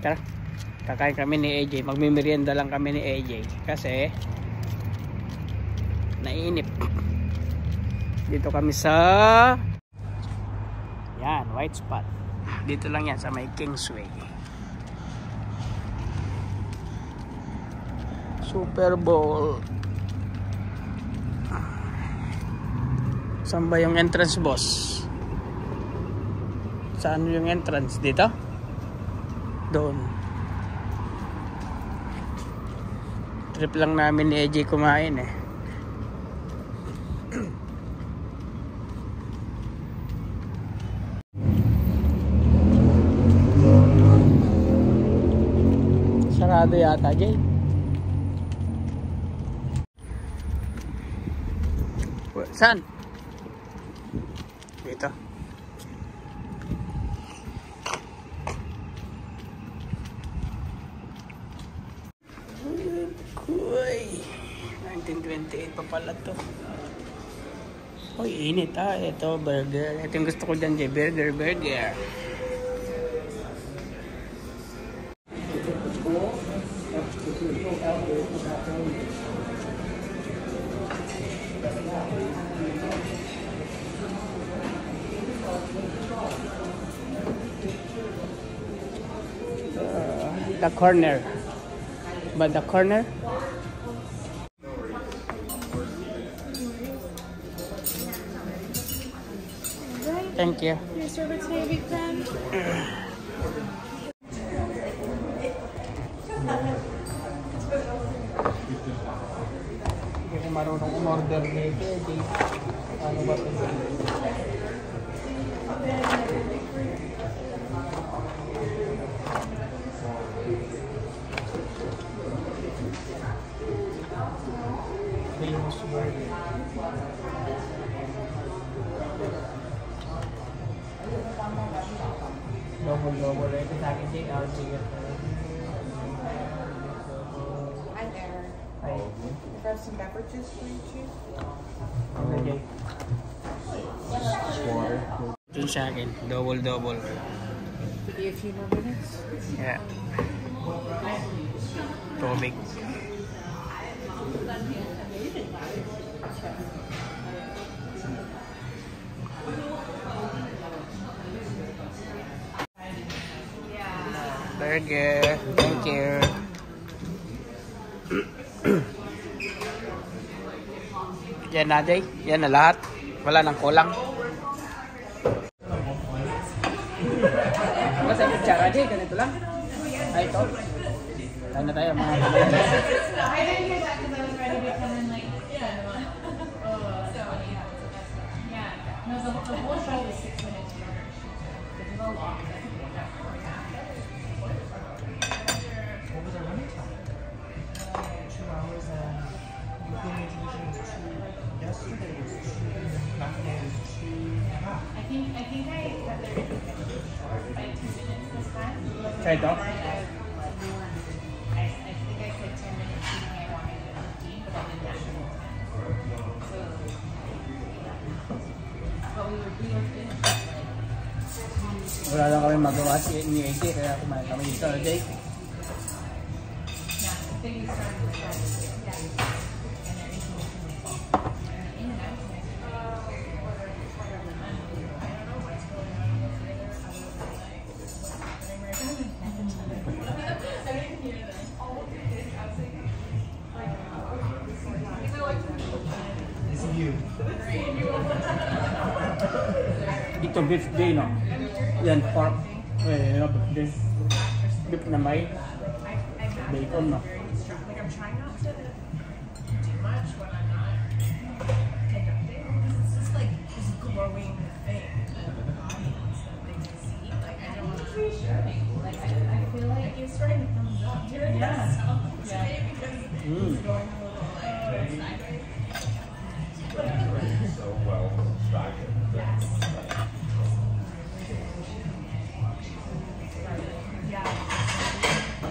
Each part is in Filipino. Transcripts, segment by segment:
Tara. Kakain kami ni AJ. Magmimerienda lang kami ni AJ. Kasi naiinip. Dito kami sa yan, white spot. Dito lang yan sa may Kingsway. Super Bowl. Saan ba yung entrance, boss? Saan yung entrance? Dito? Doon. Trip lang namin ni AJ kumain eh. Sarado yata, Jay. Saan? Dito. Uy, 1928 pa pala to. Uy, init ah. Ito, burger. Ito yung gusto ko dyan, Jay. Burger. The corner. But the corner? Thank you. Your service may be done. Hindi ko marunong umorder nito. Ano ba ito? Famous burger. Double. Ito sa akin din. Hi there. Hi. I have some beverages for you too. Okay. Ito sa akin. Double. Give you a few more minutes. Yeah. Tubig. Burger. Thank you. Yan na, Jay. Yan na lahat. Wala nang kulang. Basta yung kutsara, Jay. Ganito lang. Ay, ito. Tayo na tayo, mga kapatid. Sa ito? Wala lang kami magawa ni AJ kaya kumain kami dito, AJ. Ito beef day, no? Yan, pork. Beef. Beef na may bacon, no?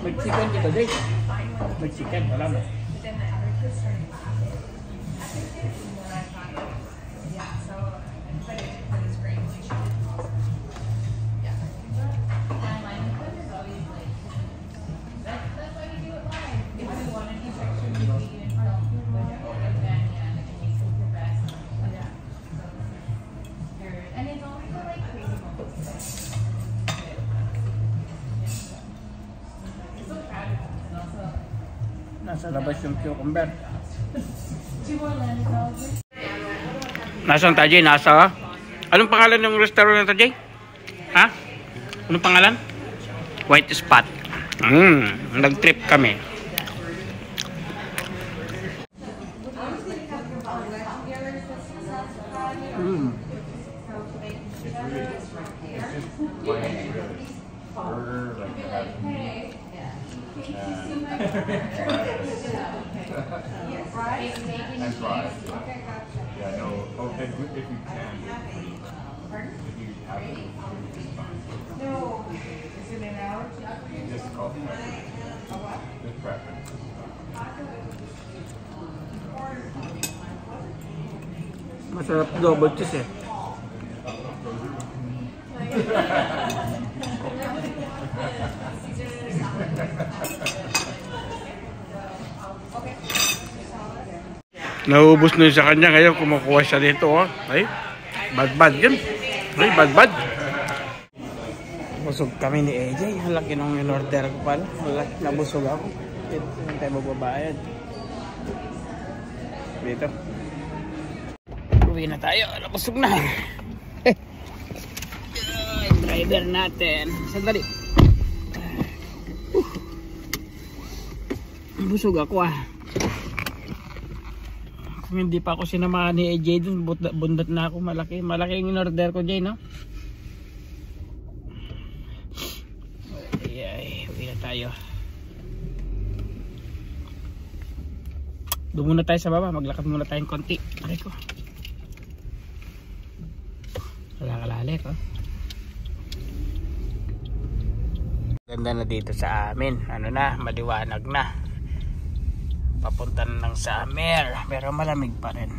May chicken dito, Jay. May chicken, wala mo. Nasa labas yung cucumber. Nasaan tayo, Jay? Nasa? Anong pangalan ng restaurant na to, Jay? Ha? Anong pangalan? White Spot. Nag-trip kami. And fries. Yeah, no. Oh, if you can. Pardon? If you have it, it's fine. No. Is it an allergy? Just call preference. A what? Just preference. Masarap double cheese eh. Naubos na yun sa kanya, ngayon kumukuha siya dito. Oh. Ay, bad yun. Ay, bad. Busog kami ni AJ. Ang laki nung in-order ko pala. Nabusog ako. Hindi tayo magbabayad. Dito. Uwi na tayo. Nabusog na. Yung driver natin. Sandali. Busog ako ah. Kung hindi pa ako sinamahan ni AJ dun, bundat na ako. Malaki yung in-order ko, Jay, no? Ay, uwi na tayo. Doon muna tayo sa baba. Maglakad muna tayong konti. Aray ko. Wala kalalik, oh. Ganda na dito sa amin. Ano na, maliwanag na. Papunta na ng summer, pero malamig pa rin.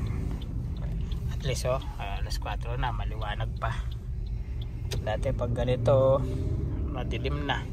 At least alas 4 na, maliwanag pa. Dati pag ganito madilim na.